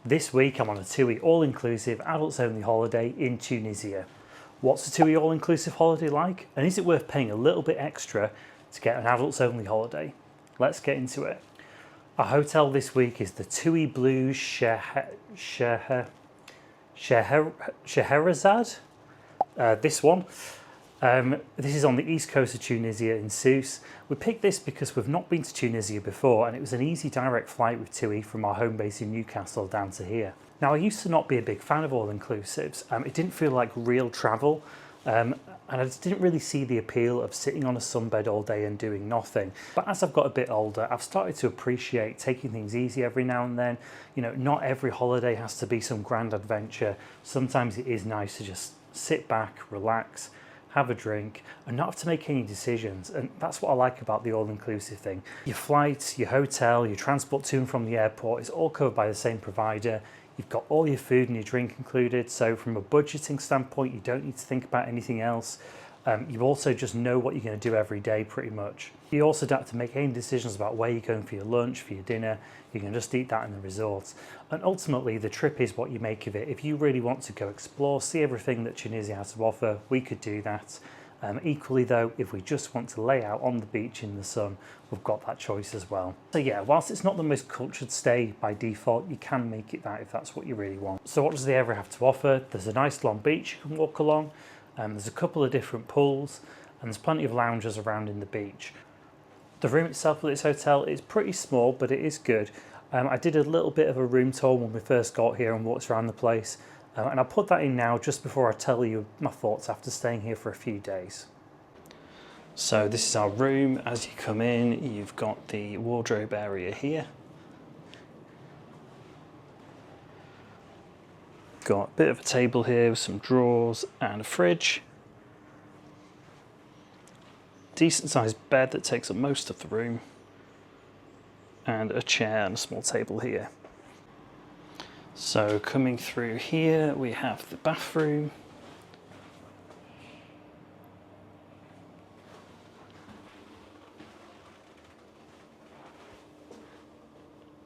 This week I'm on a TUI all-inclusive adults-only holiday in Tunisia. What's a TUI all-inclusive holiday like, and is it worth paying a little bit extra to get an adults-only holiday? Let's get into it. Our hotel this week is the TUI Blue Scheherazade. This one. This is on the east coast of Tunisia in Sousse. We picked this because we've not been to Tunisia before, and it was an easy direct flight with TUI from our home base in Newcastle down to here. Now, I used to not be a big fan of all-inclusives. It didn't feel like real travel, and I just didn't really see the appeal of sitting on a sunbed all day and doing nothing. But as I've got a bit older, I've started to appreciate taking things easy every now and then. You know, not every holiday has to be some grand adventure. Sometimes it is nice to just sit back, relax, have a drink, and not have to make any decisions. And that's what I like about the all-inclusive thing. Your flights, your hotel, your transport to and from the airport is all covered by the same provider. You've got all your food and your drink included, so from a budgeting standpoint, you don't need to think about anything else. You also just know what you're going to do every day pretty much. You also don't have to make any decisions about where you're going for your lunch, for your dinner. You can just eat that in the resort. And ultimately, the trip is what you make of it. If you really want to go explore, see everything that Tunisia has to offer, we could do that. Equally though, if we just want to lay out on the beach in the sun, we've got that choice as well. So yeah, whilst it's not the most cultured stay by default, you can make it that if that's what you really want. So what does the area have to offer? There's a nice long beach you can walk along. There's a couple of different pools, and there's plenty of lounges around in the beach. The room itself at this hotel is pretty small, but it is good. I did a little bit of a room tour when we first got here and walked around the place. And I'll put that in now just before I tell you my thoughts after staying here for a few days. So this is our room. As you come in, you've got the wardrobe area here. Got a bit of a table here with some drawers and a fridge. Decent sized bed that takes up most of the room. And a chair and a small table here. So coming through here, we have the bathroom.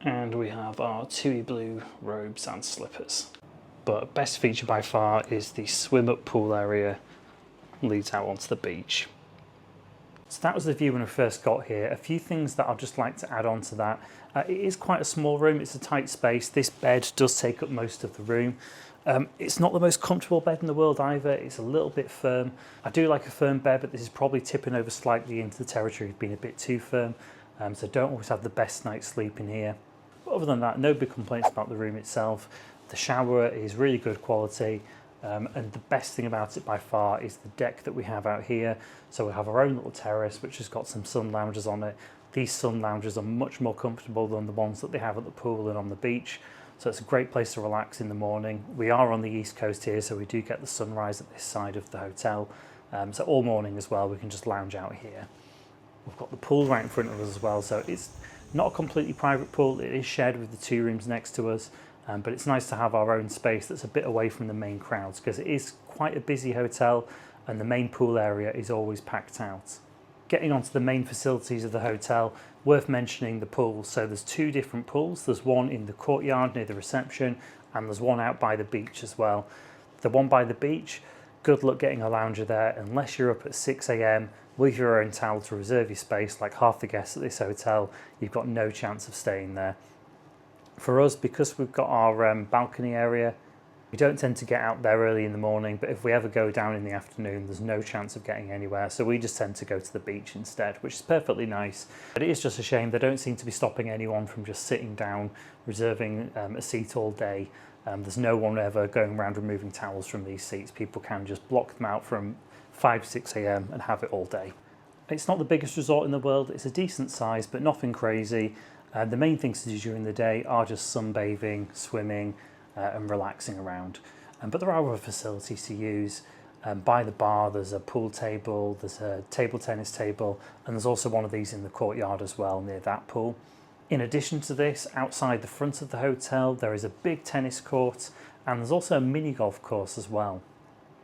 And we have our TUI Blue robes and slippers. But best feature by far is the swim up pool area, leads out onto the beach. So that was the view when we first got here. A few things that I'd just like to add on to that. It is quite a small room, it's a tight space. This bed does take up most of the room. It's not the most comfortable bed in the world either. It's a little bit firm. I do like a firm bed, but this is probably tipping over slightly into the territory of being a bit too firm. So don't always have the best night's sleep in here. But other than that, no big complaints about the room itself. The shower is really good quality. And the best thing about it by far is the deck that we have out here. So we have our own little terrace which has got some sun lounges on it. These sun lounges are much more comfortable than the ones that they have at the pool and on the beach. So it's a great place to relax in the morning. We are on the east coast here, so we do get the sunrise at this side of the hotel. So all morning as well, we can just lounge out here. We've got the pool right in front of us as well, so it's not a completely private pool. It is shared with the two rooms next to us. But it's nice to have our own space that's a bit away from the main crowds because it is quite a busy hotel and the main pool area is always packed out. Getting onto the main facilities of the hotel, worth mentioning the pools. So there's two different pools. There's one in the courtyard near the reception and there's one out by the beach as well. The one by the beach, good luck getting a lounger there unless you're up at 6 AM with your own towel to reserve your space. Like half the guests at this hotel, you've got no chance of staying there. For us, because we've got our balcony area, we don't tend to get out there early in the morning, but if we ever go down in the afternoon, there's no chance of getting anywhere. So we just tend to go to the beach instead, which is perfectly nice. But it is just a shame they don't seem to be stopping anyone from just sitting down, reserving a seat all day. There's no one ever going around removing towels from these seats. People can just block them out from 5, 6 AM and have it all day. It's not the biggest resort in the world. It's a decent size, but nothing crazy. The main things to do during the day are just sunbathing, swimming and relaxing around. But there are other facilities to use. By the bar there's a pool table, there's a table tennis table, and there's also one of these in the courtyard as well near that pool. In addition to this, outside the front of the hotel there is a big tennis court and there's also a mini golf course as well.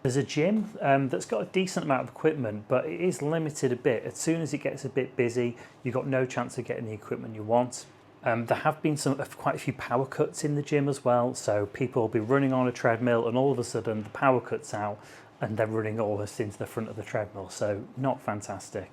There's a gym that's got a decent amount of equipment, but it is limited a bit. As soon as it gets a bit busy, you've got no chance of getting the equipment you want. There have been quite a few power cuts in the gym as well, so people will be running on a treadmill and all of a sudden the power cuts out and they're running almost into the front of the treadmill, so not fantastic.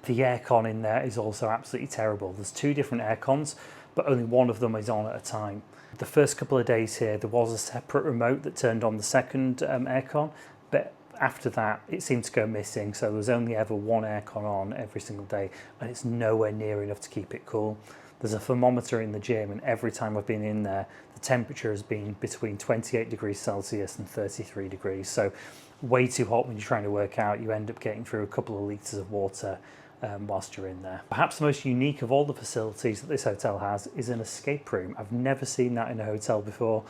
The aircon in there is also absolutely terrible. There's 2 different aircons, but only one of them is on at a time. The first couple of days here, there was a separate remote that turned on the second aircon, but after that it seemed to go missing, so there was only ever one aircon on every single day, and it's nowhere near enough to keep it cool. There's a thermometer in the gym, and every time I've been in there, the temperature has been between 28 degrees Celsius and 33 degrees, so way too hot when you're trying to work out. You end up getting through a couple of litres of water whilst you're in there. Perhaps the most unique of all the facilities that this hotel has is an escape room. I've never seen that in a hotel before,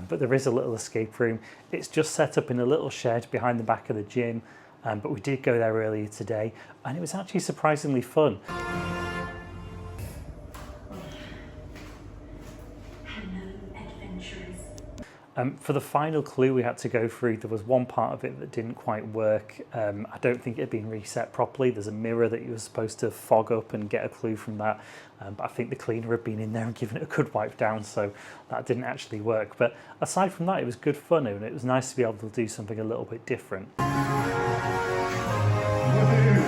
but there is a little escape room. It's just set up in a little shed behind the back of the gym, but we did go there earlier today, and it was actually surprisingly fun. For the final clue we had to go through, there was one part of it that didn't quite work. I don't think it had been reset properly. There's a mirror that you were supposed to fog up and get a clue from that, but I think the cleaner had been in there and given it a good wipe down, so that didn't actually work. But aside from that, it was good fun, and it was nice to be able to do something a little bit different.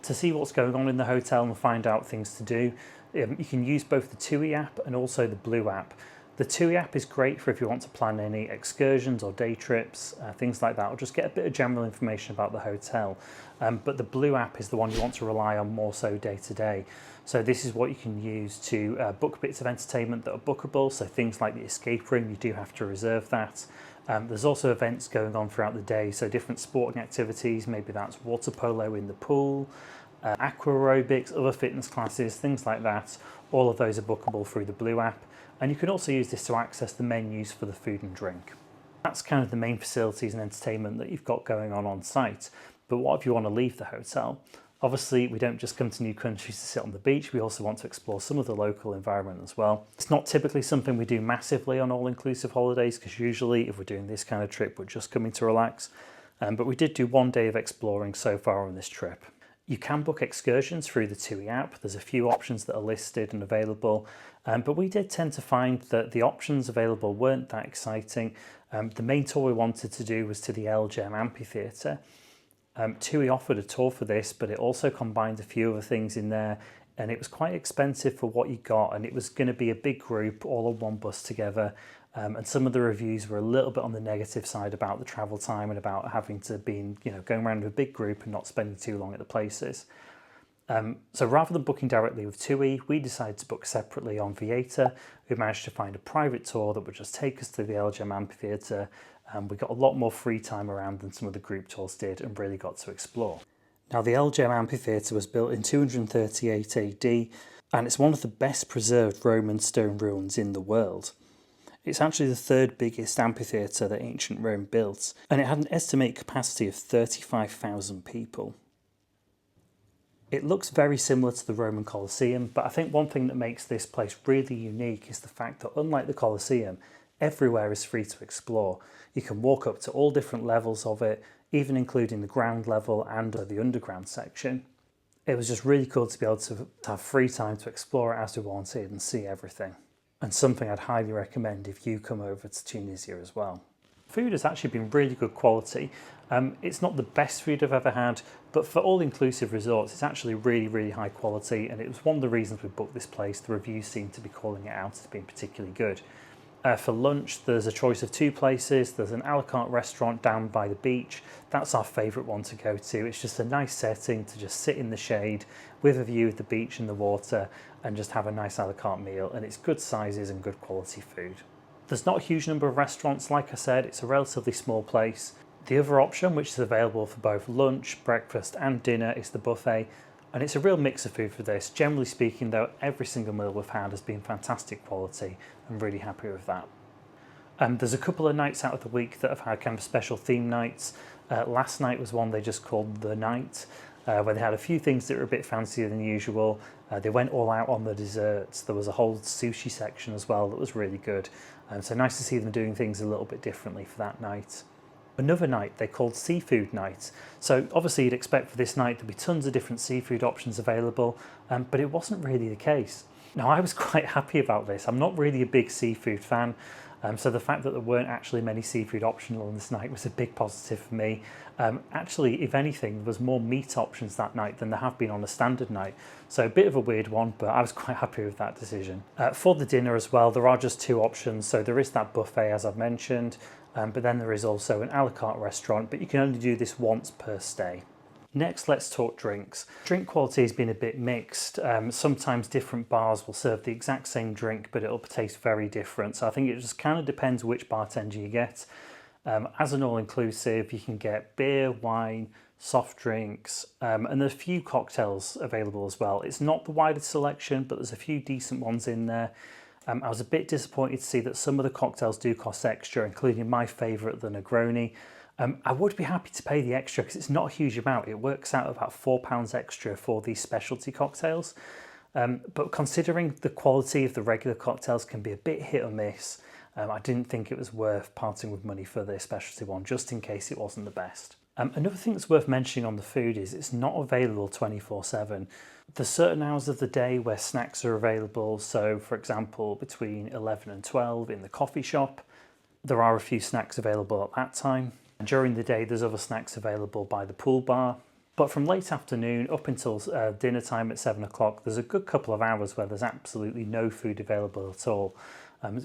To see what's going on in the hotel and find out things to do, you can use both the TUI app and also the Blue app. The TUI app is great for if you want to plan any excursions or day trips, things like that, or just get a bit of general information about the hotel. But the Blue app is the one you want to rely on more so day to day. So this is what you can use to book bits of entertainment that are bookable, so things like the escape room, you do have to reserve that. There's also events going on throughout the day, so different sporting activities, maybe that's water polo in the pool, aqua aerobics, other fitness classes, things like that. All of those are bookable through the Blue app. And you can also use this to access the menus for the food and drink. That's kind of the main facilities and entertainment that you've got going on site. But what if you want to leave the hotel? Obviously, we don't just come to new countries to sit on the beach, we also want to explore some of the local environment as well. It's not typically something we do massively on all-inclusive holidays, because usually if we're doing this kind of trip, we're just coming to relax. But we did do 1 day of exploring so far on this trip. You can book excursions through the TUI app. There's a few options that are listed and available, but we did tend to find that the options available weren't that exciting. The main tour we wanted to do was to the Amphitheatre. TUI offered a tour for this, but it also combined a few other things in there, and it was quite expensive for what you got, and it was going to be a big group all on one bus together. And some of the reviews were a little bit on the negative side about the travel time and about having to be, going around with a big group and not spending too long at the places. So rather than booking directly with TUI, we decided to book separately on Vieta. We managed to find a private tour that would just take us to the Amphitheatre, and we got a lot more free time around than some of the group tours did and really got to explore. Now, the Amphitheatre was built in 238 AD, and it's one of the best preserved Roman stone ruins in the world. It's actually the 3rd biggest amphitheatre that ancient Rome built, and it had an estimated capacity of 35,000 people. It looks very similar to the Roman Colosseum, but I think one thing that makes this place really unique is the fact that, unlike the Colosseum, everywhere is free to explore. You can walk up to all different levels of it, even including the ground level and the underground section. It was just really cool to be able to have free time to explore it as we wanted and see everything. And something I'd highly recommend if you come over to Tunisia as well. Food has actually been really good quality. It's not the best food I've ever had, but for all-inclusive resorts, it's actually really, really high quality, and it was one of the reasons we booked this place. The reviews seem to be calling it out as being particularly good. For lunch, there's a choice of 2 places. There's an a la carte restaurant down by the beach. That's our favourite one to go to. It's just a nice setting to just sit in the shade with a view of the beach and the water and just have a nice a la carte meal, and it's good sizes and good quality food. There's not a huge number of restaurants, like I said, it's a relatively small place. The other option, which is available for both lunch, breakfast and dinner, is the buffet, and it's a real mix of food for this. Generally speaking though, every single meal we've had has been fantastic quality. I'm really happy with that. There's a couple of nights out of the week that have had kind of special theme nights. Last night was one they just called The Night, where they had a few things that were a bit fancier than usual. They went all out on the desserts. There was a whole sushi section as well that was really good. So nice to see them doing things a little bit differently for that night. Another night they called Seafood Night. So obviously you'd expect for this night there'd be tons of different seafood options available, but it wasn't really the case. Now, I was quite happy about this. I'm not really a big seafood fan, so the fact that there weren't actually many seafood options on this night was a big positive for me. Actually, if anything, there was more meat options that night than there have been on a standard night. So a bit of a weird one, but I was quite happy with that decision. For the dinner as well, there are just two options. So there is that buffet, as I've mentioned, but then there is also an a la carte restaurant, but you can only do this once per stay. Next, let's talk drinks. Drink quality has been a bit mixed. Sometimes different bars will serve the exact same drink, but it'll taste very different. So I think it just kind of depends which bartender you get. As an all-inclusive, you can get beer, wine, soft drinks, and there's a few cocktails available as well. It's not the widest selection, but there's a few decent ones in there. I was a bit disappointed to see that some of the cocktails do cost extra, including my favourite, the Negroni. I would be happy to pay the extra because it's not a huge amount. It works out about £4 extra for these specialty cocktails. But considering the quality of the regular cocktails can be a bit hit or miss, I didn't think it was worth parting with money for the specialty one, just in case it wasn't the best. Another thing that's worth mentioning on the food is it's not available 24/7. There's certain hours of the day where snacks are available. So, for example, between 11 and 12 in the coffee shop, there are a few snacks available at that time. And during the day, there's other snacks available by the pool bar. But from late afternoon up until dinner time at 7 o'clock, there's a good couple of hours where there's absolutely no food available at all,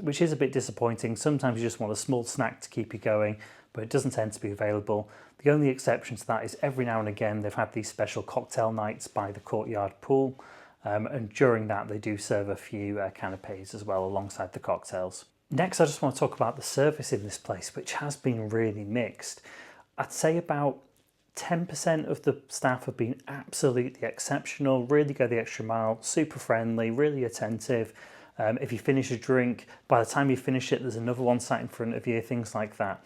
which is a bit disappointing. Sometimes you just want a small snack to keep you going, but it doesn't tend to be available. The only exception to that is every now and again they've had these special cocktail nights by the courtyard pool, and during that they do serve a few canapes as well alongside the cocktails. Next, I just want to talk about the service in this place, which has been really mixed. I'd say about 10% of the staff have been absolutely exceptional, really go the extra mile, super friendly, really attentive. If you finish a drink, by the time you finish it, there's another one sat in front of you, things like that.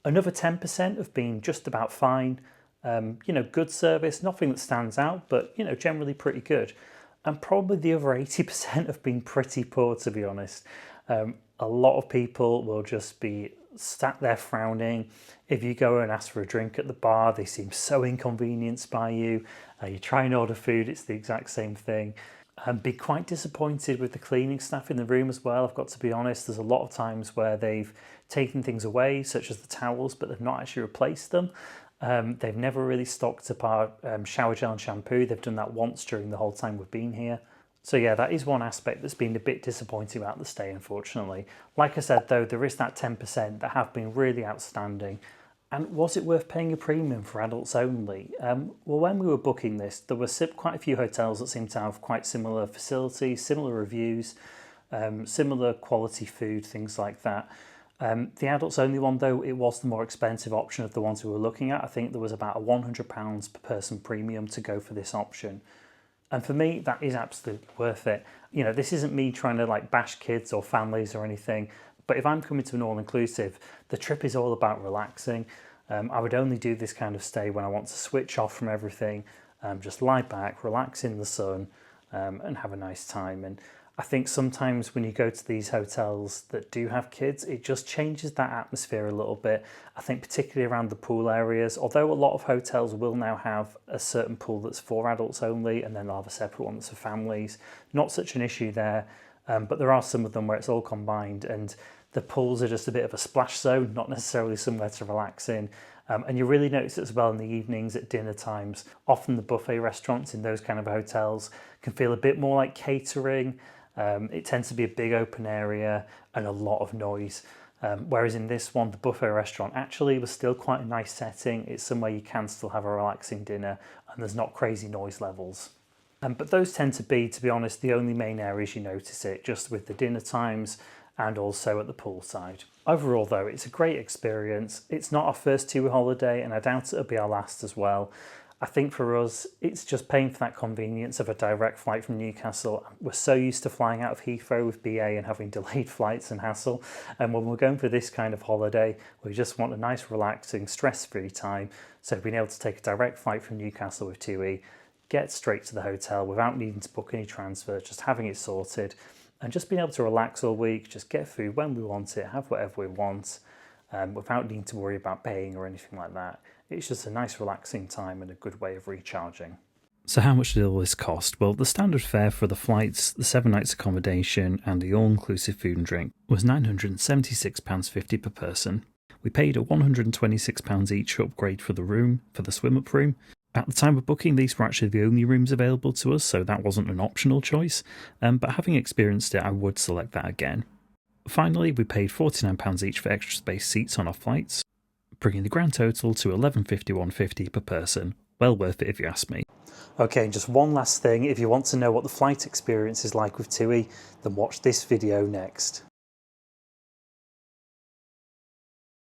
Another 10% have been just about fine, good service, nothing that stands out, but, generally pretty good. And probably the other 80% have been pretty poor, to be honest. A lot of people will just be sat there frowning. If you go and ask for a drink at the bar, they seem so inconvenienced by you. You try and order food, it's the exact same thing. Be quite disappointed with the cleaning staff in the room as well. I've got to be honest, there's a lot of times where they've taken things away, such as the towels, but they've not actually replaced them. They've never really stocked up our shower gel and shampoo. They've done that once during the whole time we've been here. So yeah, that is one aspect that's been a bit disappointing about the stay, unfortunately. Like I said though, there is that 10% that have been really outstanding. And was it worth paying a premium for adults only? Well, when we were booking this, there were quite a few hotels that seemed to have quite similar facilities, similar reviews, similar quality food, things like that. The adults only one though, it was the more expensive option of the ones we were looking at. I think there was about a £100 per person premium to go for this option. And for me, that is absolutely worth it. This isn't me trying to bash kids or families or anything, but if I'm coming to an all-inclusive, the trip is all about relaxing. I would only do this kind of stay when I want to switch off from everything, just lie back, relax in the sun, and have a nice time. And I think sometimes when you go to these hotels that do have kids, it just changes that atmosphere a little bit. I think particularly around the pool areas, although a lot of hotels will now have a certain pool that's for adults only, and then they'll have a separate one that's for families. Not such an issue there, but there are some of them where it's all combined, and the pools are just a bit of a splash zone, not necessarily somewhere to relax in. And you really notice it as well in the evenings at dinner times. Often the buffet restaurants in those kind of hotels can feel a bit more like catering. It tends to be a big open area and a lot of noise. Whereas in this one, the buffet restaurant actually was still quite a nice setting. It's somewhere you can still have a relaxing dinner and there's not crazy noise levels. But those tend to be honest, the only main areas you notice it, just with the dinner times and also at the poolside. Overall though, it's a great experience. It's not our first TUI holiday and I doubt it'll be our last as well. I think for us, it's just paying for that convenience of a direct flight from Newcastle. We're so used to flying out of Heathrow with BA and having delayed flights and hassle. And when we're going for this kind of holiday, we just want a nice, relaxing, stress-free time. So being able to take a direct flight from Newcastle with TUI, get straight to the hotel without needing to book any transfer, just having it sorted, and just being able to relax all week, just get food when we want it, have whatever we want, without needing to worry about paying or anything like that. It's just a nice relaxing time and a good way of recharging. So how much did all this cost? Well, the standard fare for the flights, the 7 nights accommodation and the all-inclusive food and drink was £976.50 per person. We paid a £126 each for upgrade for the swim-up room. At the time of booking, these were actually the only rooms available to us, so that wasn't an optional choice, but having experienced it, I would select that again. Finally, we paid £49 each for extra space seats on our flights, bringing the grand total to £1151.50 per person. Well worth it if you ask me. Okay, and just one last thing, if you want to know what the flight experience is like with TUI, then watch this video next.